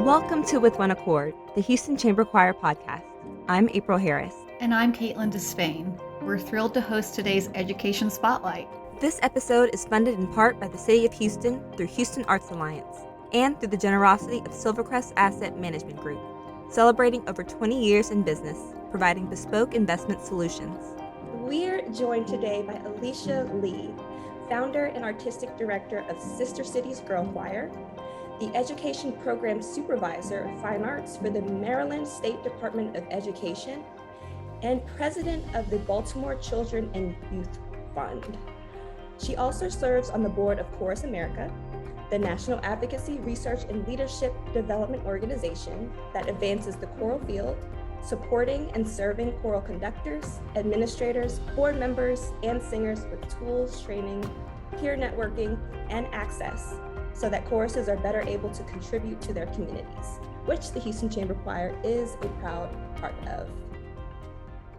Welcome to With One Accord, the Houston Chamber Choir podcast. I'm April Harris. And I'm Caitlin Despain. We're thrilled to host today's Education Spotlight. This episode is funded in part by the City of Houston through Houston Arts Alliance and through the generosity of Silvercrest Asset Management Group, celebrating over 20 years in business, providing bespoke investment solutions. We're joined today by Alysia Lee, founder and artistic director of Sister Cities Girlchoir, the Education Program Supervisor of Fine Arts for the Maryland State Department of Education, and president of the Baltimore Children Youth Fund. She also serves on the board of Chorus America, the national advocacy, research, and leadership development organization that advances the choral field, supporting and serving choral conductors, administrators, board members, and singers with tools, training, peer networking, and access so that choruses are better able to contribute to their communities, which the Houston Chamber Choir is a proud part of.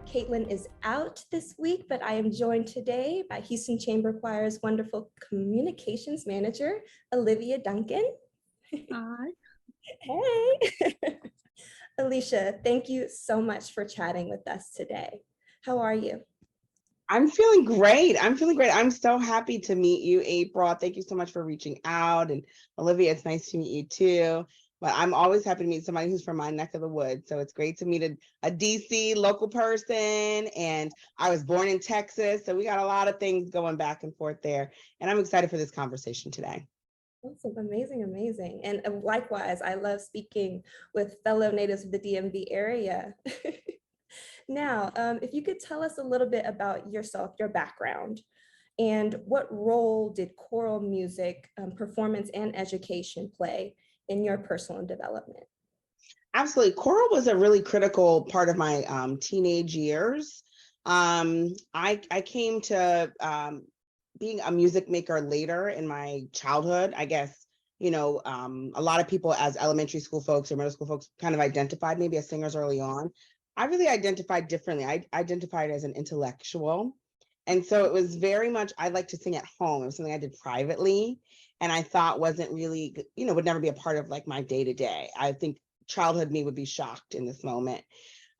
Caitlin is out this week, but I am joined today by Houston Chamber Choir's wonderful communications manager, Olivia Duncan. Hi. Hey. Alysia, thank you so much for chatting with us today. How are you? I'm feeling great. I'm so happy to meet you, April. Thank you so much for reaching out. And Olivia, it's nice to meet you too. But I'm always happy to meet somebody who's from my neck of the woods. So it's great to meet a DC local person. And I was born in Texas. So we got a lot of things going back and forth there. And I'm excited for this conversation today. Awesome, amazing. And likewise, I love speaking with fellow natives of the DMV area. Now, if you could tell us a little bit about yourself, your background, and what role did choral music, performance, and education play in your personal development? Absolutely. Choral was a really critical part of my teenage years. I came to being a music maker later in my childhood. I guess, a lot of people as elementary school folks or middle school folks kind of identified maybe as singers early on. I really identified differently. I identified as an intellectual. And so it was very much, I like to sing at home. It was something I did privately and I thought wasn't really, would never be a part of like my day to day. I think childhood me would be shocked in this moment.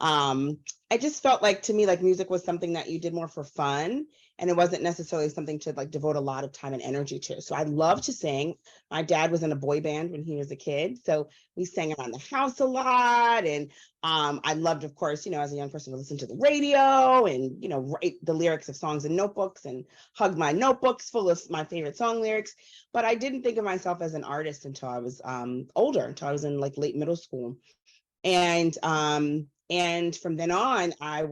I just felt like, to me, like music was something that you did more for fun, and it wasn't necessarily something to like devote a lot of time and energy to. So I love to sing. My dad was in a boy band when he was a kid, so we sang around the house a lot. And I loved, of course, as a young person, to listen to the radio and, write the lyrics of songs in notebooks and hug my notebooks full of my favorite song lyrics. But I didn't think of myself as an artist until I was older, until I was in like late middle school. And from then on, I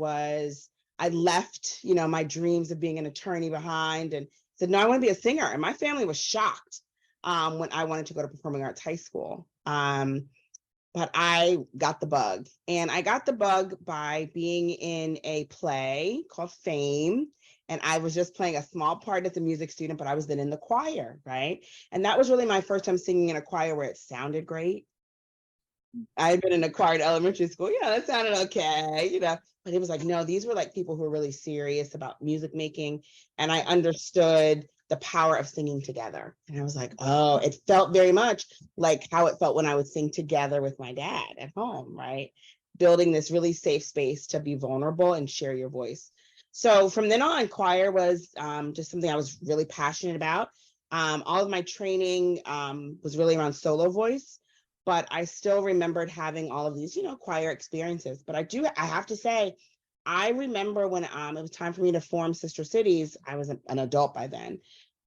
left, my dreams of being an attorney behind and said, no, I want to be a singer. And my family was shocked when I wanted to go to performing arts high school. But I got the bug, and I got the bug by being in a play called Fame. And I was just playing a small part as a music student, but I was then in the choir, right? And that was really my first time singing in a choir where it sounded great. I had been in a choir in elementary school. Yeah, that sounded okay, but it was like, no, these were like people who were really serious about music making. And I understood the power of singing together. And I was like, oh, it felt very much like how it felt when I would sing together with my dad at home, right? Building this really safe space to be vulnerable and share your voice. So from then on, choir was just something I was really passionate about. All of my training was really around solo voice. But I still remembered having all of these, choir experiences. But I have to say, I remember when it was time for me to form Sister Cities. I was an adult by then.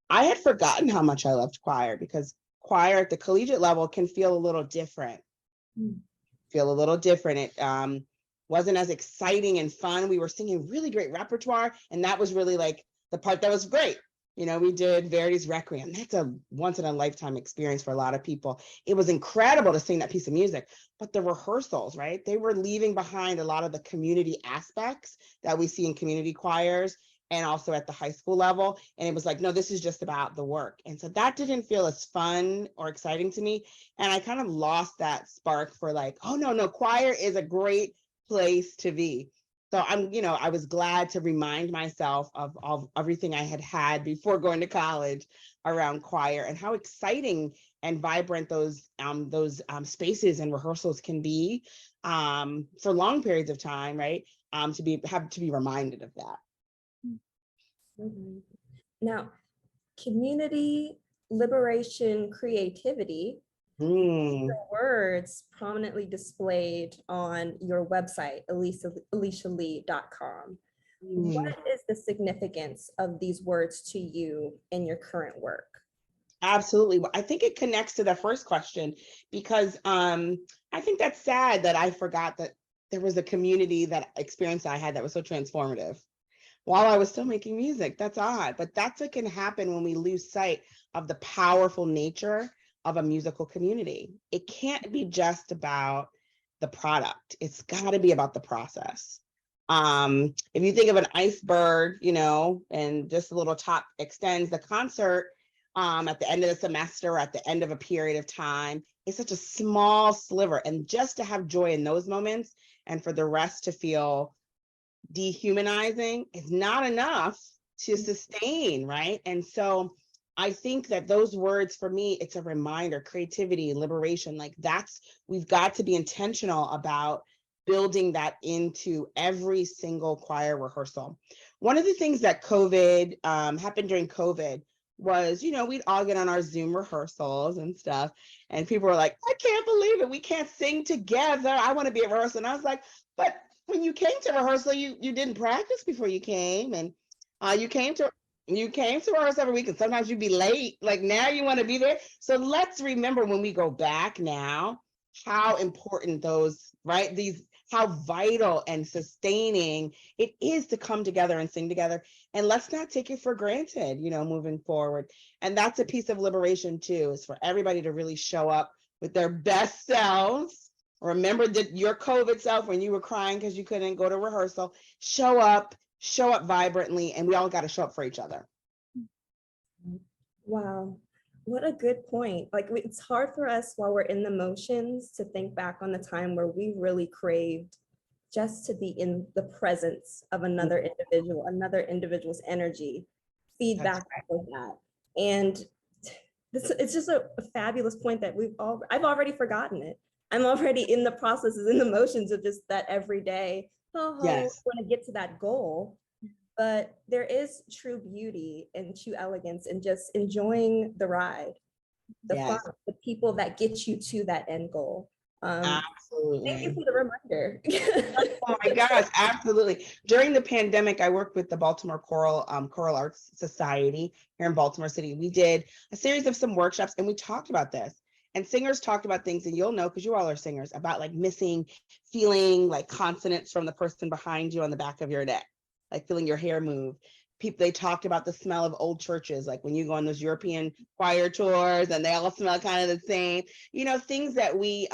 I had forgotten how much I loved choir, because choir at the collegiate level can feel a little different. It wasn't as exciting and fun. We were singing really great repertoire. And that was really like the part that was great. We did Verdi's Requiem. That's a once in a lifetime experience for a lot of people. It was incredible to sing that piece of music, but the rehearsals, right? They were leaving behind a lot of the community aspects that we see in community choirs and also at the high school level. And it was like, no, this is just about the work. And so that didn't feel as fun or exciting to me. And I kind of lost that spark for like, oh, no, choir is a great place to be. So I was glad to remind myself of everything I had before going to college around choir and how exciting and vibrant those spaces and rehearsals can be for long periods of time, right? To be reminded of that. Mhm. Now, community, liberation, creativity, Mm. words prominently displayed on your website, AlysiaLee.com. Mm. What is the significance of these words to you in your current work? Absolutely. Well, I think it connects to the first question because I think that's sad that I forgot that there was a community that experience I had that was so transformative while I was still making music. That's odd, but that's what can happen when we lose sight of the powerful nature of a musical community. It can't be just about the product. It's got to be about the process. If you think of an iceberg, and just a little top extends, the concert at the end of the semester, or at the end of a period of time, is such a small sliver. And just to have joy in those moments and for the rest to feel dehumanizing is not enough to sustain, right? And so I think that those words, for me, it's a reminder, creativity, liberation, like we've got to be intentional about building that into every single choir rehearsal. One of the things that happened during COVID was, we'd all get on our Zoom rehearsals and stuff, and people were like, I can't believe it, we can't sing together, I want to be at rehearsal. And I was like, but when you came to rehearsal, you didn't practice before you came, and you came to rehearsal every week, and sometimes you'd be late. Like, now you want to be there. So let's remember, when we go back now, how important how vital and sustaining it is to come together and sing together. And let's not take it for granted, moving forward. And that's a piece of liberation too, is for everybody to really show up with their best selves. Remember that your COVID self, when you were crying because you couldn't go to rehearsal. Show up vibrantly, and we all got to show up for each other. Wow, what a good point. Like, it's hard for us while we're in the motions to think back on the time where we really craved just to be in the presence of another individual's energy, feedback with that. And it's just a fabulous point that I've already forgotten it. I'm already in the processes, in the motions of just that every day. Yes. Want to get to that goal. But there is true beauty and true elegance in just enjoying the ride, the fun, the people that get you to that end goal. Absolutely. Thank you for the reminder. Oh my gosh, absolutely. During the pandemic, I worked with the Baltimore Choral Arts Society here in Baltimore City. We did a series of some workshops, and we talked about this. And singers talked about things, and you'll know because you all are singers, about like feeling like consonants from the person behind you on the back of your neck, like feeling your hair move. They talked about the smell of old churches, like when you go on those European choir tours and they all smell kind of the same, things that we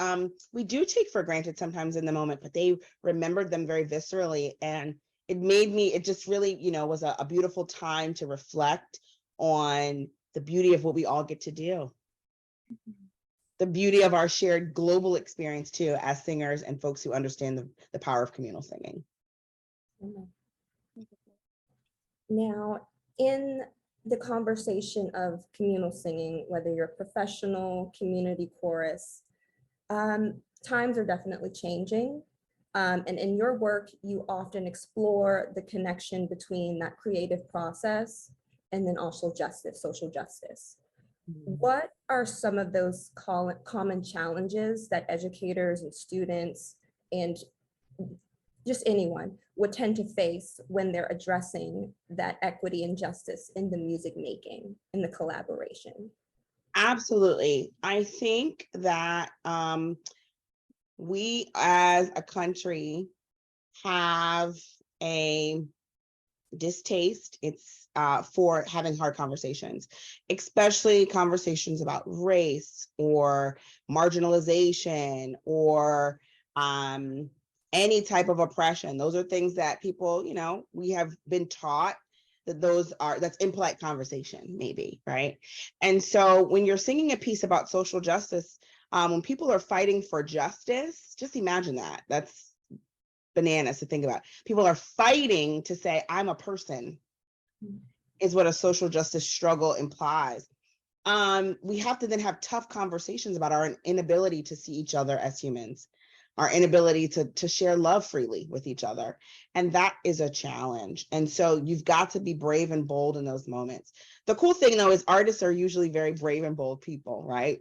do take for granted sometimes in the moment, but they remembered them very viscerally. And it just really, was a beautiful time to reflect on the beauty of what we all get to do. The beauty of our shared global experience too, as singers and folks who understand the power of communal singing. Now, in the conversation of communal singing, whether you're a professional, community chorus, times are definitely changing. And in your work, you often explore the connection between that creative process and then also social justice. What are some of those common challenges that educators and students and just anyone would tend to face when they're addressing that equity and justice in the music making, in the collaboration? Absolutely. I think that we as a country have a distaste for having hard conversations, especially conversations about race or marginalization or any type of oppression. Those are things that people, we have been taught that that's impolite conversation, maybe, right? And so when you're singing a piece about social justice, when people are fighting for justice, just imagine that. That's bananas to think about. People are fighting to say, I'm a person, is what a social justice struggle implies. we have to then have tough conversations about our inability to see each other as humans, our inability to share love freely with each other. And that is a challenge. And so you've got to be brave and bold in those moments. The cool thing though is artists are usually very brave and bold people, right?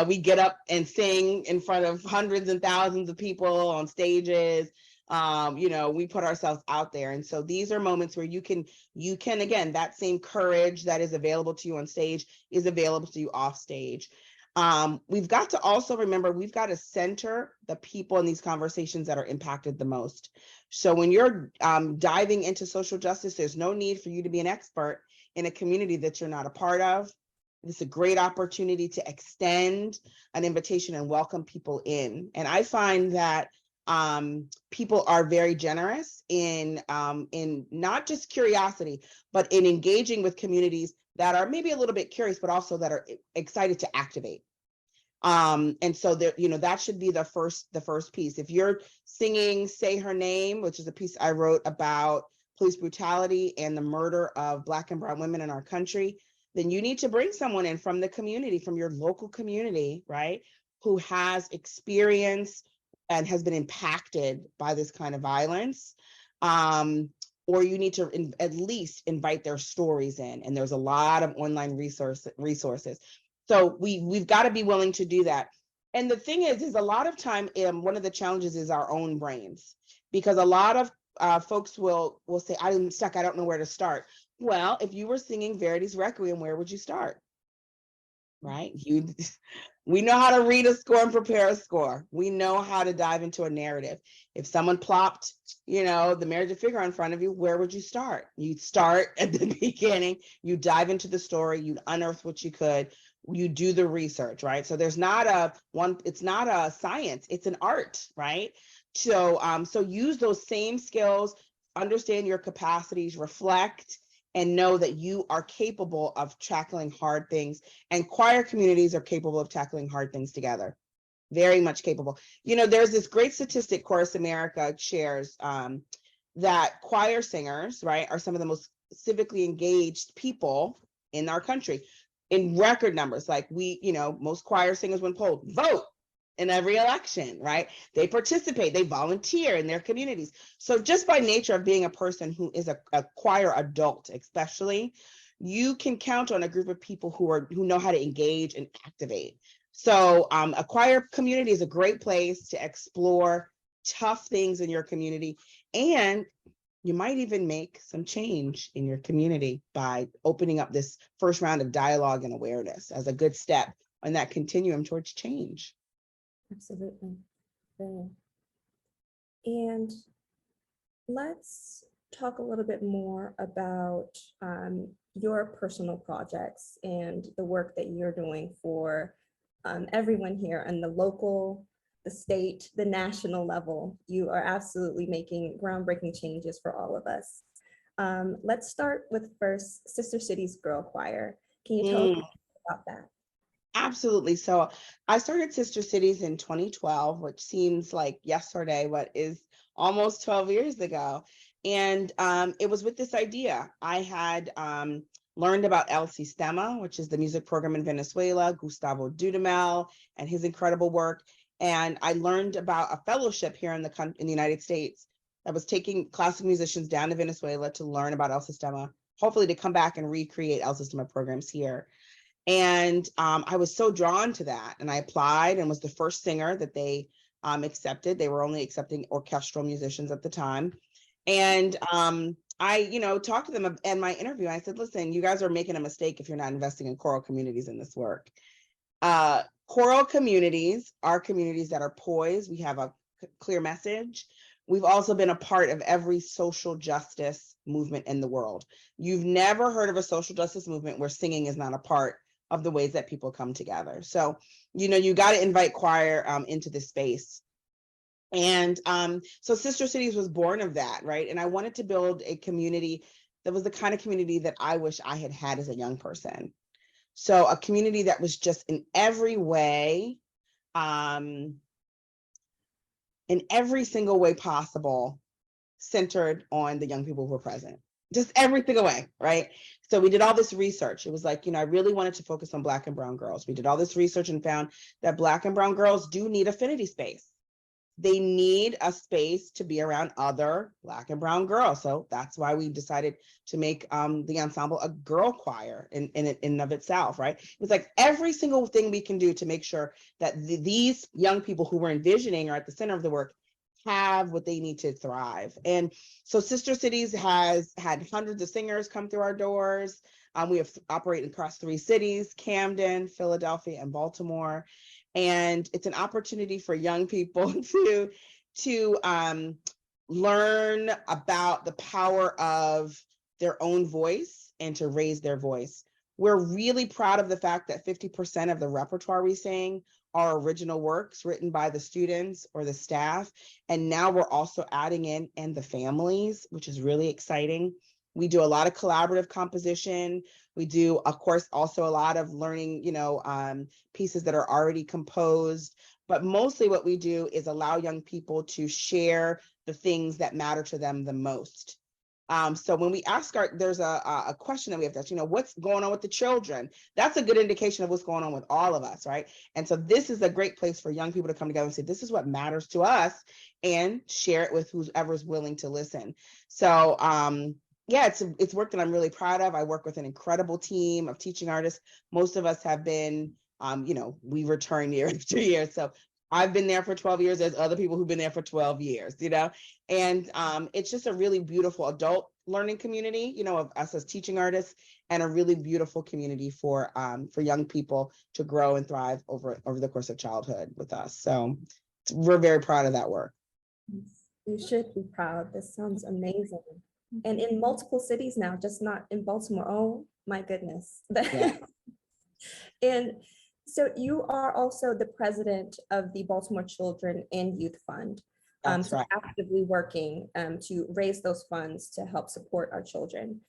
We get up and sing in front of hundreds and thousands of people on stages. We put ourselves out there. And so these are moments where you can, again, that same courage that is available to you on stage is available to you off stage. We've got to also remember, we've got to center the people in these conversations that are impacted the most. So when you're diving into social justice, there's no need for you to be an expert in a community that you're not a part of. It's a great opportunity to extend an invitation and welcome people in. And I find that people are very generous in not just curiosity, but in engaging with communities that are maybe a little bit curious, but also that are excited to activate. And so there, that should be the first piece. If you're singing Say Her Name, which is a piece I wrote about police brutality and the murder of Black and brown women in our country, then you need to bring someone in from the community, from your local community, right, who has experience and has been impacted by this kind of violence. Or you need to at least invite their stories in. And there's a lot of online resources. So we've got to be willing to do that. And the thing is a lot of time, one of the challenges is our own brains, because a lot of folks will say, I'm stuck, I don't know where to start. Well, if you were singing Verdi's Requiem, where would you start? Right? We know how to read a score and prepare a score. We know how to dive into a narrative. If someone plopped, the Marriage of Figaro in front of you, where would you start? You'd start at the beginning, you dive into the story, you'd unearth what you could, you do the research, right? So there's not it's not a science, it's an art, right? So use those same skills, understand your capacities, reflect, and know that you are capable of tackling hard things, and choir communities are capable of tackling hard things together. Very much capable. There's this great statistic Chorus America shares that choir singers, right, are some of the most civically engaged people in our country in record numbers. Like most choir singers, when polled, vote in every election, right? They participate, they volunteer in their communities. So just by nature of being a person who is a choir adult, especially, you can count on a group of people who know how to engage and activate. So a choir community is a great place to explore tough things in your community, and you might even make some change in your community by opening up this first round of dialogue and awareness as a good step on that continuum towards change. Absolutely. Yeah. And let's talk a little bit more about your personal projects and the work that you're doing for everyone here on the local, the state, the national level. You are absolutely making groundbreaking changes for all of us. Let's start with first Sister Cities Girlchoir. Can you tell us about that? Absolutely. So I started Sister Cities in 2012, which seems like yesterday, but is almost 12 years ago. And it was with this idea. I had learned about El Sistema, which is the music program in Venezuela, Gustavo Dudamel and his incredible work. And I learned about a fellowship here in the United States that was taking classical musicians down to Venezuela to learn about El Sistema, hopefully to come back and recreate El Sistema programs here. And I was so drawn to that, and I applied and was the first singer that they accepted. They were only accepting orchestral musicians at the time. And I talked to them in my interview. I said, listen, you guys are making a mistake if you're not investing in choral communities in this work. Choral communities are communities that are poised. We have a clear message. We've also been a part of every social justice movement in the world. You've never heard of a social justice movement where singing is not a part of the ways that people come together. So, you got to invite choir into this space. And so Sister Cities was born of that, right? And I wanted to build a community that was the kind of community that I wish I had had as a young person. So a community that was just in every way, in every single way possible, centered on the young people who were present. just everything away, right? So we did all this research. It was like, I really wanted to focus on Black and brown girls. We did all this research and found that Black and brown girls do need affinity space. They need a space to be around other Black and brown girls. So that's why we decided to make the ensemble a girl choir in and of itself, right? It was like every single thing we can do to make sure that these young people who we're envisioning are at the center of the work have what they need to thrive. And so Sister Cities has had hundreds of singers come through our doors. We have operated across 3 cities, Camden, Philadelphia, and Baltimore. And it's an opportunity for young people to learn about the power of their own voice and to raise their voice. We're really proud of the fact that 50% of the repertoire we sing are original works written by the students or the staff. And now we're also adding in the families, which is really exciting. We do a lot of collaborative composition. We do, of course, also a lot of learning, pieces that are already composed. But mostly what we do is allow young people to share the things that matter to them the most. So when we ask there's a question that we have to ask, what's going on with the children? That's a good indication of what's going on with all of us, right? And so this is a great place for young people to come together and say, this is what matters to us, and share it with whoever's willing to listen. So yeah, it's work that I'm really proud of. I work with an incredible team of teaching artists. Most of us have been, we return year after year. So I've been there for 12 years. There's other people who've been there for 12 years, and it's just a really beautiful adult learning community, of us as teaching artists, and a really beautiful community for young people to grow and thrive over the course of childhood with us. So we're very proud of that work. You should be proud. This sounds amazing. And in multiple cities now, just not in Baltimore. Oh my goodness. Yeah. And so you are also the president of the Baltimore Children and Youth Fund. That's right. Actively working to raise those funds to help support our children.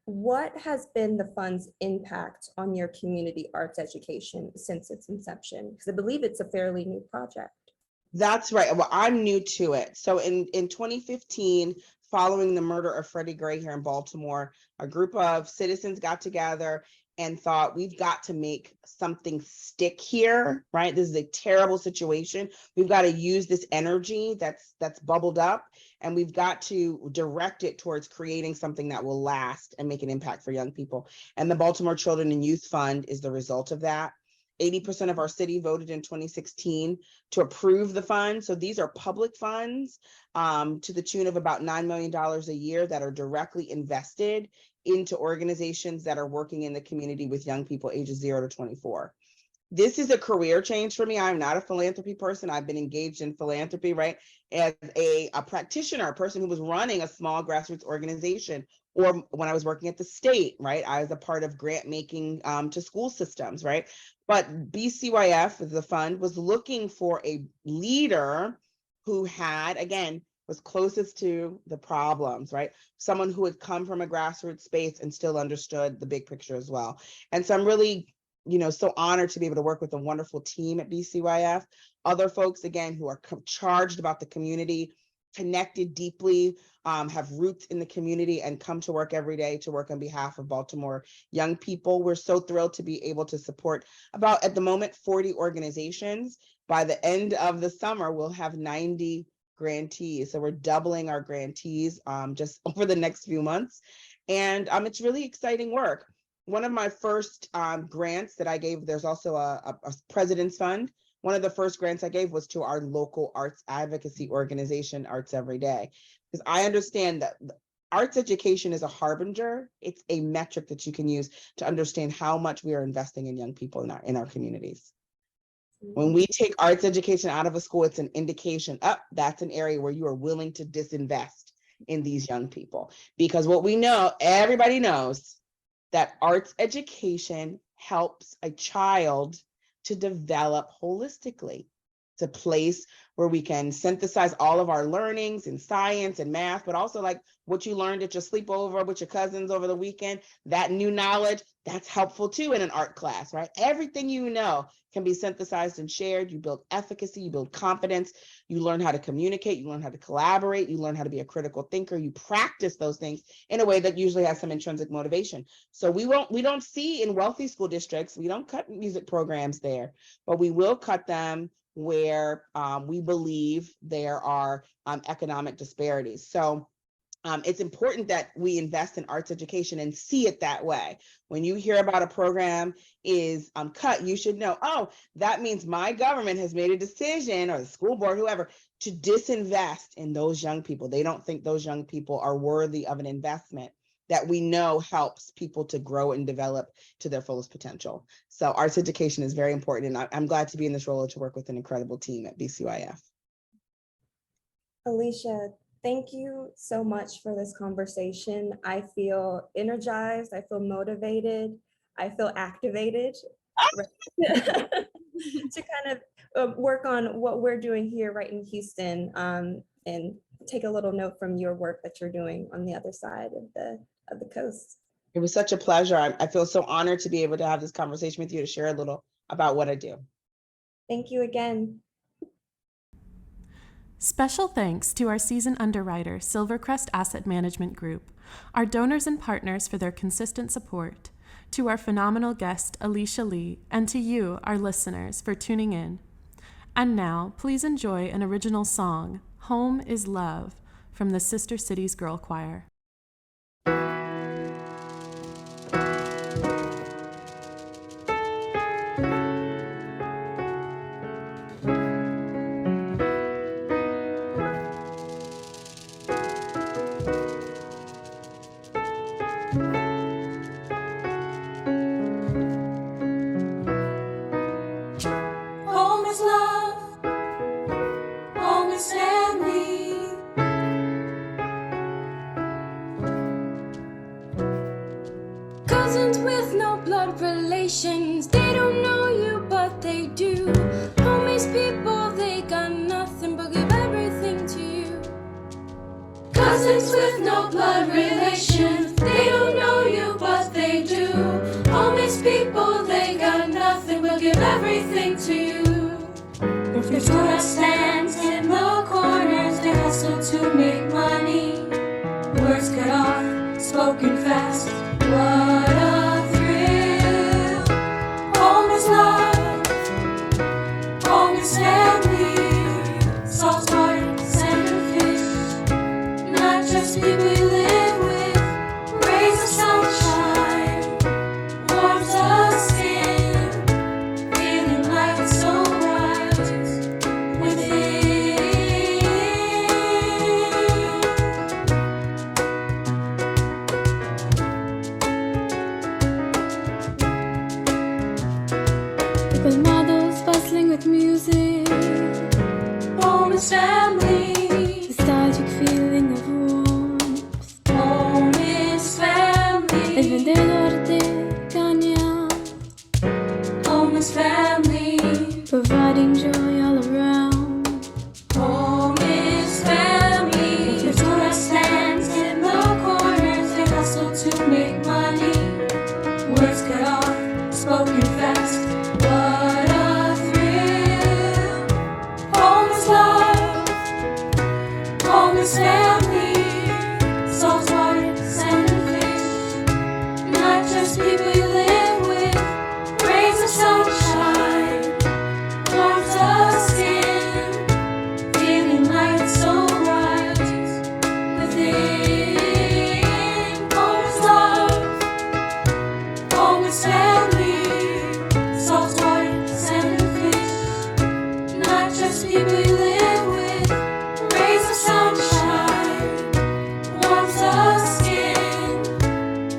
What has been the fund's impact on your community arts education since its inception? Because I believe it's a fairly new project. That's right. Well, I'm new to it. So in 2015, following the murder of Freddie Gray here in Baltimore, a group of citizens got together and thought, we've got to make something stick here, right? This is a terrible situation. We've got to use this energy that's bubbled up, and we've got to direct it towards creating something that will last and make an impact for young people. And the Baltimore Children and Youth Fund is the result of that. 80% of our city voted in 2016 to approve the fund. So these are public funds to the tune of about $9 million a year that are directly invested into organizations that are working in the community with young people ages 0 to 24. This is a career change for me. I'm not a philanthropy person. I've been engaged in philanthropy, right? As a practitioner, a person who was running a small grassroots organization, or when I was working at the state, right? I was a part of grant making to school systems, right? But BCYF, the fund, was looking for a leader who had, again, was closest to the problems, right? Someone who had come from a grassroots space and still understood the big picture as well. And so I'm really, so honored to be able to work with a wonderful team at BCYF. Other folks, again, who are charged about the community, connected deeply, have roots in the community, and come to work every day to work on behalf of Baltimore young people. We're so thrilled to be able to support about, at the moment, 40 organizations. By the end of the summer, we'll have 90 grantees. So we're doubling our grantees just over the next few months. And it's really exciting work. One of my first grants that I gave, there's also a President's Fund. One of the first grants I gave was to our local arts advocacy organization, Arts Every Day, because I understand that arts education is a harbinger. It's a metric that you can use to understand how much we are investing in young people in our communities. When we take arts education out of a school, it's an indication, that's an area where you are willing to disinvest in these young people. Because what we know, everybody knows, that arts education helps a child to develop holistically. It's a place where we can synthesize all of our learnings in science and math, but also like what you learned at your sleepover with your cousins over the weekend, that new knowledge, that's helpful too in an art class, right? Everything you know can be synthesized and shared. You build efficacy, you build confidence, you learn how to communicate, you learn how to collaborate, you learn how to be a critical thinker, you practice those things in a way that usually has some intrinsic motivation. So we don't see in wealthy school districts, we don't cut music programs there, but we will cut them where we believe there are economic disparities. So it's important that we invest in arts education and see it that way. When you hear about a program is cut, you should know, oh, that means my government has made a decision, or the school board, whoever, to disinvest in those young people. They don't think those young people are worthy of an investment that we know helps people to grow and develop to their fullest potential. So arts education is very important, and I'm glad to be in this role and to work with an incredible team at BCYF. Alysia, thank you so much for this conversation. I feel energized, I feel motivated, I feel activated to kind of work on what we're doing here right in Houston, and take a little note from your work that you're doing on the other side of the coast. It was such a pleasure. I feel so honored to be able to have this conversation with you, to share a little about what I do. Thank you again. Special thanks to our seasoned underwriter, Silvercrest Asset Management Group, our donors and partners for their consistent support, to our phenomenal guest, Alysia Lee, and to you, our listeners, for tuning in. And now, please enjoy an original song, Home is Love, from the Sister Cities Girlchoir. Home is love, home is family. Cousins with no blood relations, they don't know you but they do. Homies people, they got nothing but give everything to you. Cousins with no blood relations, they don't know you but they do. Homies people, they got nothing but give everything to you. The Torah stands in the corners, they hustle to make money. Words cut off, spoken fast, what a thrill. Home is love, home is family. Salt water, sand and fish, not just people we live with. Rays of sunshine, warms the skin, feeling like it's so right within. With models bustling with music, home is family. Nostalgic feeling of warmth, home is family. El vendedor de caña, home is family. Providing joy all around, home is family. The Torah stands in the corners, they hustle to make money. Words cut off, spoken fast, what a thrill. Home is love, home is family. Salt water, sand and fish, not just people you live with. Rays of sunshine, warms the skin, feeling like it's so right within. Home is love, home is family. Salt water, sand and fish, not just people you live with. Rays of sunshine, warms the skin,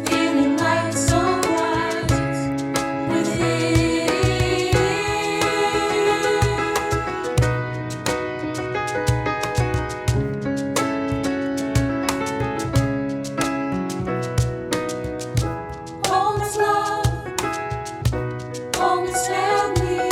feeling like it's so right within. Home is love, home is family.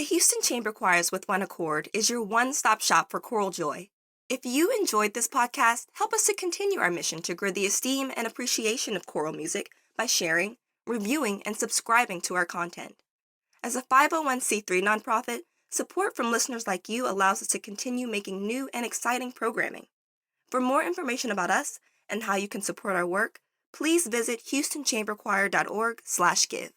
Houston Chamber Choirs with One Accord is your one-stop shop for choral joy. If you enjoyed this podcast, help us to continue our mission to grow the esteem and appreciation of choral music by sharing, reviewing, and subscribing to our content. As a 501c3 nonprofit, support from listeners like you allows us to continue making new and exciting programming. For more information about us and how you can support our work, please visit houstonchamberchoir.org/give.